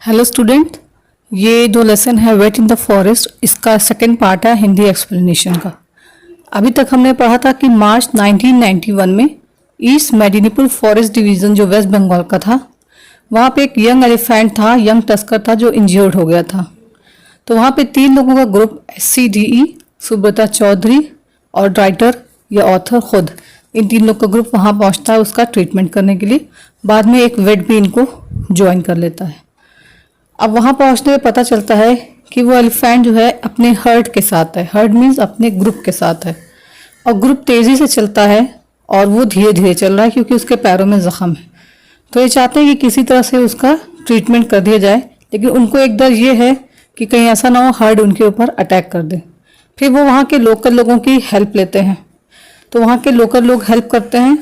Hello student, ये दो lesson है वेट इन द फॉरेस्ट। इसका सेकंड पार्ट है हिंदी एक्सप्लेनेशन का। अभी तक हमने पढ़ा था कि मार्च 1991 में ईस्ट मेदिनीपुर फॉरेस्ट डिवीज़न जो वेस्ट बंगाल का था, वहाँ पे एक यंग एलिफेंट था, यंग टस्कर था जो इंजर्ड हो गया था। तो वहाँ पे 3 लोगों का ग्रुप SCDE, सुब्रता चौधरी और राइटर या ऑथर खुद, इन 3 लोग का ग्रुप वहाँ पहुँचता है उसका ट्रीटमेंट करने के लिए। बाद में एक वेट भी इनको ज्वाइन कर लेता है। अब वहाँ पहुँचने में पता चलता है कि वो एलिफेंट जो है अपने हर्ड के साथ है। हर्ड मीन्स अपने ग्रुप के साथ है और ग्रुप तेज़ी से चलता है और वो धीरे धीरे चल रहा है क्योंकि उसके पैरों में ज़ख्म है। तो ये चाहते हैं कि किसी तरह से उसका ट्रीटमेंट कर दिया जाए, लेकिन उनको एक डर ये है कि कहीं ऐसा ना हो हर्ड उनके ऊपर अटैक कर दे। फिर वो वहाँ के लोकल लोगों की हेल्प लेते हैं। तो वहाँ के लोकल लोग हेल्प करते हैं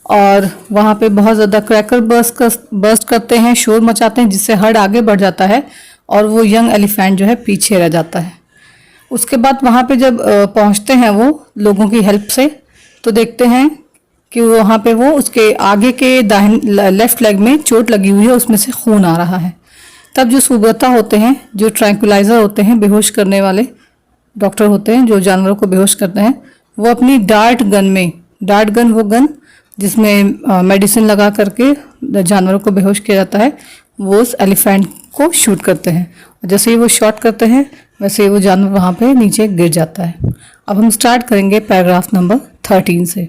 और वहाँ पे बहुत ज़्यादा क्रैकर बर्स्ट करते हैं, शोर मचाते हैं, जिससे हर्ड आगे बढ़ जाता है और वो यंग एलिफेंट जो है पीछे रह जाता है। उसके बाद वहाँ पे जब पहुँचते हैं वो लोगों की हेल्प से, तो देखते हैं कि वहाँ पे वो उसके आगे के लेफ्ट लेग में चोट लगी हुई है, उसमें से खून आ रहा है। तब जो सुब्रता होते हैं, जो ट्रैंकुलाइज़र होते हैं, बेहोश करने वाले डॉक्टर होते हैं जो जानवरों को बेहोश करते हैं, वो अपनी डार्ट गन वो गन जिसमें मेडिसिन लगा करके जानवरों को बेहोश किया जाता है, वो उस एलिफेंट को शूट करते हैं। और जैसे ही वो शॉट करते हैं वैसे ही वो जानवर वहाँ पे नीचे गिर जाता है। अब हम स्टार्ट करेंगे पैराग्राफ नंबर 13 से।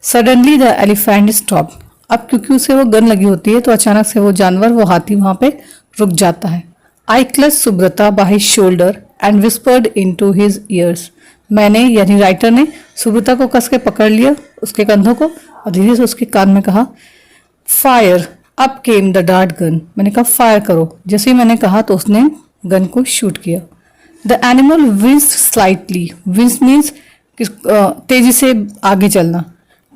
Suddenly the elephant stop. अब क्योंकि उसे वो गन लगी होती है तो अचानक से वो जानवर, वो हाथी वहाँ पे रुक जाता है। I clutch Subrata by his shoulder and whispered into his ears. मैंने यानी राइटर ने सुब्रता को कस के पकड़ लिया, उसके कंधों को, और धीरे से उसके कान में कहा fire. Up came the dart gun. मैंने कहा फायर करो। जैसे ही मैंने कहा तो उसने गन को शूट किया। The animal winced slightly. Wince means तेजी से आगे चलना।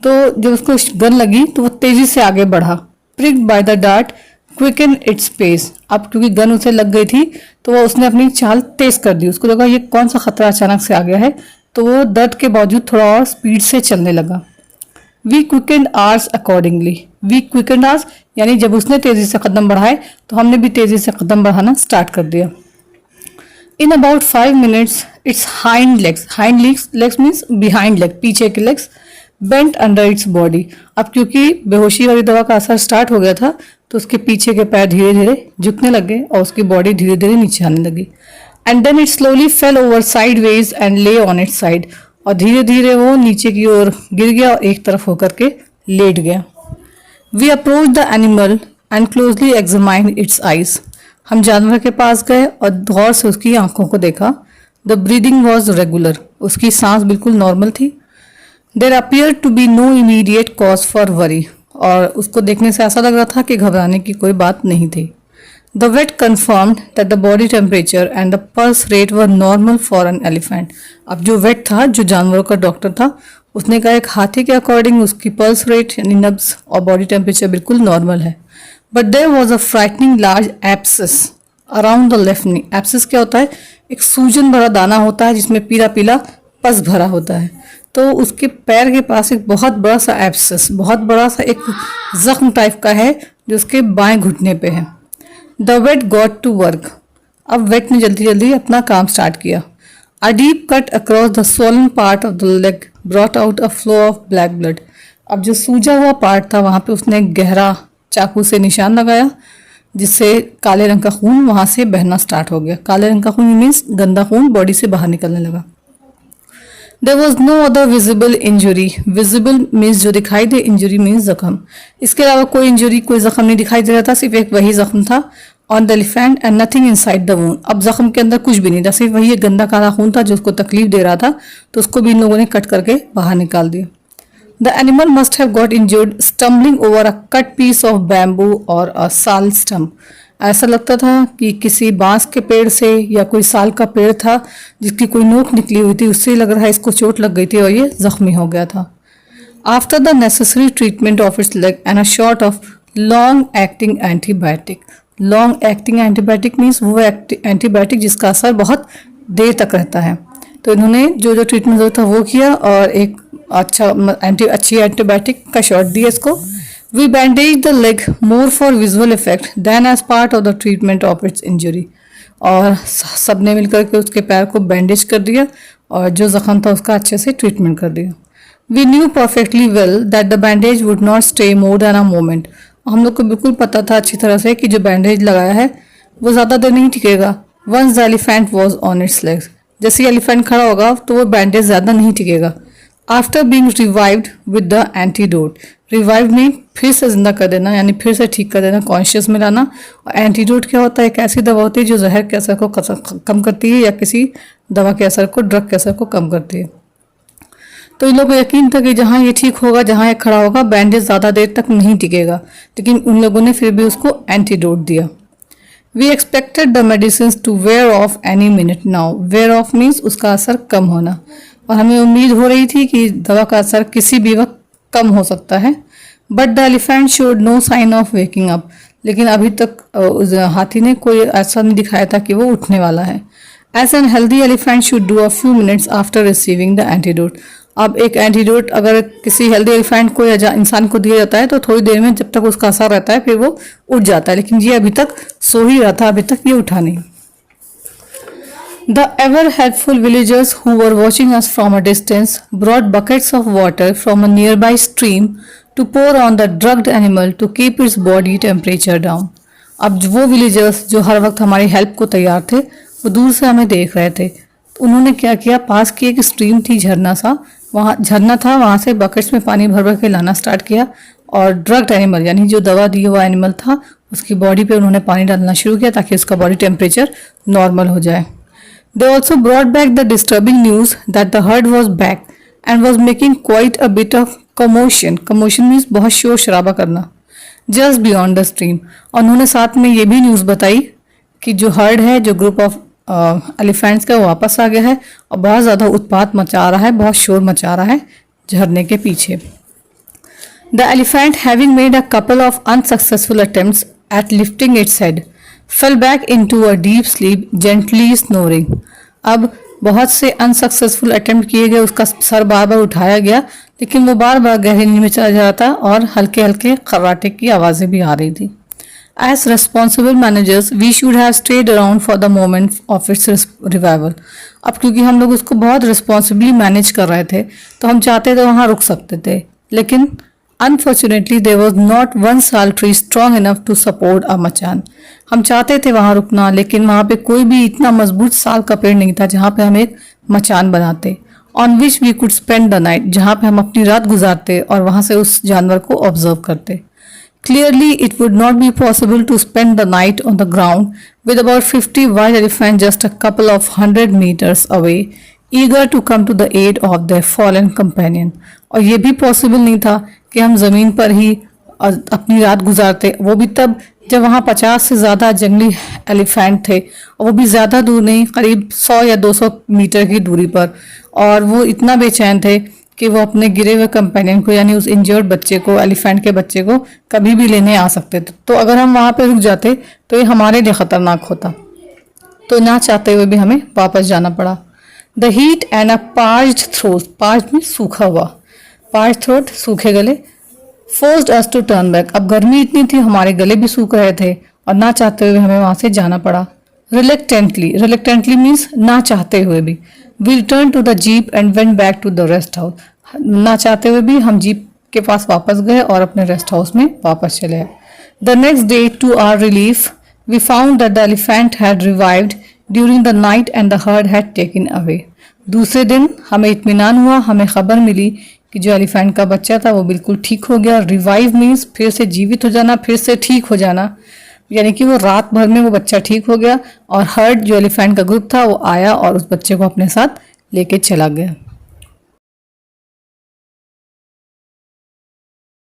तो जब उसको गन लगी तो वो तेजी से आगे बढ़ा। Pricked by the dart quicken its pace. अब क्योंकि गन उसे लग गई थी तो वो उसने अपनी चाल तेज कर दी। उसको लगा ये कौन सा खतरा अचानक से आ गया है, तो वो दर्द के बावजूद थोड़ा और स्पीड से चलने लगा। We quicken ours accordingly. We quicken ours यानी जब उसने तेजी से कदम बढ़ाए तो हमने भी तेजी से कदम बढ़ाना स्टार्ट कर दिया। In about 5 minutes it's hind legs means behind leg, पीछे के legs, bent under its body. अब क्योंकि बेहोशी वाली दवा का असर स्टार्ट हो गया था तो उसके पीछे के पैर धीरे धीरे झुकने लगे और उसकी बॉडी धीरे धीरे नीचे आने लगी। And then it slowly fell over sideways and lay on its side. और धीरे धीरे वो नीचे की ओर गिर गया और एक तरफ होकर के लेट गया। We approach the animal and closely examined its eyes. हम जानवर के पास गए और गौर से उसकी आंखों को देखा। The breathing was regular. उसकी सांस बिल्कुल नॉर्मल थी। There appear to be no immediate cause for worry. और उसको देखने से ऐसा लग रहा था कि घबराने की कोई बात नहीं थी। The vet confirmed that the body temperature and the pulse rate were normal for an elephant. अब जो वेट था, जो जानवरों का डॉक्टर था, उसने कहा एक हाथी के अकॉर्डिंग उसकी पल्स रेट यानी नब्ज और बॉडी टेम्परेचर बिल्कुल नॉर्मल है। But there was a frightening large abscess around the left knee. Abscess क्या होता है? एक सूजन भरा दाना होता है जिसमें पीला पीला पस भरा होता है। तो उसके पैर के पास एक बहुत बड़ा सा एब्सेस, बहुत बड़ा सा एक जख्म टाइप का है जो उसके बाएं घुटने पे है। The vet got to work. अब वेट ने जल्दी जल्दी अपना काम स्टार्ट किया। A deep cut across the swollen part of the leg brought out a flow of black blood. अब जो सूजा हुआ पार्ट था वहाँ पे उसने एक गहरा चाकू से निशान लगाया जिससे काले रंग का खून वहाँ से बहना स्टार्ट हो गया। काले रंग का खून मीन्स गंदा खून बॉडी से बाहर निकलने लगा। There was no other visible injury. Visible means जो दिखाई दे, injury means जख्म। इसके अलावा कोई इंजरी, कोई जख्म नहीं दिखाई दे रहा था, सिर्फ एक वही जख्म था on the elephant and nothing inside the wound। अब जख्म के अंदर कुछ भी नहीं था, सिर्फ वही एक गंदा काला खून था जो उसको तकलीफ दे रहा था, तो उसको भी इन लोगों ने कट करके बाहर निकाल दिया। The animal must have got injured stumbling over a cut piece of bamboo or a sal stump। ऐसा लगता था कि किसी बांस के पेड़ से या कोई साल का पेड़ था जिसकी कोई नोक निकली हुई थी, उससे लग रहा है इसको चोट लग गई थी और ये जख्मी हो गया था। After the necessary treatment of its leg and a shot of long acting antibiotic. Long acting antibiotic means वो एंटीबायोटिक जिसका असर बहुत देर तक रहता है। तो इन्होंने जो जो ट्रीटमेंट था वो किया और एक अच्छी एंटीबायोटिक का शॉट दिया इसको। We bandage the leg more for visual effect than as part of the treatment of its injury. और सबने मिलकर के उसके पैर को बैंडेज कर दिया और जो जख्म था उसका अच्छे से ट्रीटमेंट कर दिया. We knew perfectly well that the bandage would not stay more than a moment. हम लोग को बिल्कुल पता था अच्छी तरह से कि जो बैंडेज लगाया है वो ज़्यादा देर नहीं टिकेगा. Once the elephant was on its legs. जैसे एलिफेंट खड़ा होगा तो वो बैंडेज ज़्यादा नहीं टिकेगा. After being revived with the antidote. Revive में फिर से जिंदा कर देना यानी फिर से ठीक कर देना, कॉन्शियस में लाना. और एंटीडोट क्या होता है? एक ऐसी दवा होती है जो जहर के असर को कम करती है या किसी दवा के असर को, ड्रग के असर को कम करती है. तो इन लोगों को यकीन था कि जहाँ ये ठीक होगा, जहाँ ये खड़ा होगा, बैंडेज ज़्यादा देर तक नहीं टिकेगा, लेकिन उन लोगों ने फिर भी उसको एंटीडोट दिया. We expected the medicine to wear off any minute now. Wear off means उसका असर कम होना, और हमें उम्मीद हो रही थी कि दवा का असर किसी भी वक्त कम हो सकता है. But the elephant showed no sign of waking up. लेकिन अभी तक उस हाथी ने कोई ऐसा नहीं दिखाया था कि वो उठने वाला है. As an healthy elephant should do a few minutes after receiving the antidote. अब एक एंटीडोट अगर किसी हेल्दी एलिफेंट को या इंसान को दिया जाता है तो थोड़ी देर में जब तक उसका असर रहता है फिर वो उठ जाता है, लेकिन ये अभी तक सो ही रहा था, अभी तक ये उठा नहीं. The ever helpful villagers who were watching us from a distance brought buckets of water from a nearby stream to pour on the drugged animal to keep its body temperature down. अब वो villagers जो हर वक्त हमारी help को तैयार थे वो दूर से हमें देख रहे थे. उन्होंने क्या किया, पास की एक स्ट्रीम थी, झरना सा, वहाँ झरना था, वहाँ से बकेट्स में पानी भर भर के लाना स्टार्ट किया और ड्रग्ड एनिमल यानी जो दवा दी हुआ एनिमल था उसकी बॉडी पे उन्होंने पानी डालना शुरू किया ताकि उसका बॉडी टेम्परेचर नॉर्मल हो जाए. They also brought back the disturbing news that the herd was back and was making quite a bit of commotion. Commotion means बहुत शोर शराबा करना. Just beyond the stream. और उन्होंने साथ में ये भी न्यूज़ बताई कि जो हर्ड है, जो ग्रुप ऑफ एलिफेंट्स का वापस आ गया है और बहुत ज़्यादा उत्पात मचा रहा है, बहुत शोर मचा रहा है झरने के पीछे. The elephant, having made a couple of unsuccessful attempts at lifting its head, fell back into a deep sleep, gently snoring. अब बहुत से अनसक्सेसफुल अटेम्प्ट किए गए, उसका सर बार बार उठाया गया लेकिन वो बार बार गहरी नींद में चला जा रहा था और हल्के हल्के खर्राटे की आवाज़ें भी आ रही थी. As responsible managers, we should have stayed around for the moment of its revival. अब क्योंकि हम लोग उसको बहुत रिस्पॉन्सिबली मैनेज कर रहे थे तो हम चाहते थे वहाँ रुक सकते थे, लेकिन unfortunately there was not one sal tree strong enough to support a machan. हम चाहते थे वहाँ रुकना, लेकिन वहाँ पे कोई भी इतना मजबूत साल का पेड़ नहीं था जहाँ पे हम एक मचान बनाते, on which we could spend the night, जहाँ पे हम अपनी रात गुजारते और वहाँ से उस जानवर को ऑब्जर्व करते. Clearly, it would not be possible to spend the night on the ground with about 50 wild elephants just a couple of 100 meters away, eager to come to the aid of their fallen companion. और ये भी possible नहीं था कि हम ज़मीन पर ही अपनी रात गुजारते, वो भी तब जब वहाँ 50 से ज़्यादा जंगली एलिफेंट थे और वो भी ज़्यादा दूर नहीं, करीब 100 या 200 मीटर की दूरी पर, और वो इतना बेचैन थे कि वो अपने गिरे हुए कंपेनियन को यानी उस इंजर्ड बच्चे को, एलिफेंट के बच्चे को कभी भी लेने आ सकते थे. तो अगर हम वहाँ पे रुक जाते तो ये हमारे लिए ख़तरनाक होता, तो ना चाहते हुए भी हमें वापस जाना पड़ा. The heat and a parched throat, parched में सूखा हुआ, पार्च्ड थ्रोट सूखे गले, forced us to turn back. अब गर्मी इतनी थी, हमारे गले भी सूख रहे थे और ना चाहते हुए हमें वहाँ से जाना पड़ा. रिलेक्टेंटली, रिलेक्टेंटली मीन्स ना चाहते हुए भी. We return to the jeep and went back to the rest house. ना चाहते हुए भी हम जीप के पास वापस गए और अपने रेस्ट हाउस में वापस चले आए. The next day to our relief we found that the elephant had revived during the night and the herd had taken away. दूसरे दिन हमें इत्मीनान हुआ, हमें खबर मिली कि जो एलिफेंट का बच्चा था वो बिल्कुल ठीक हो गया. रिवाइव मीन्स फिर से जीवित हो जाना, फिर से ठीक हो जाना, यानी कि वो रात भर में वो बच्चा ठीक हो गया और हर्ड जो एलिफेंट का ग्रुप था वो आया और उस बच्चे को अपने साथ लेके चला गया.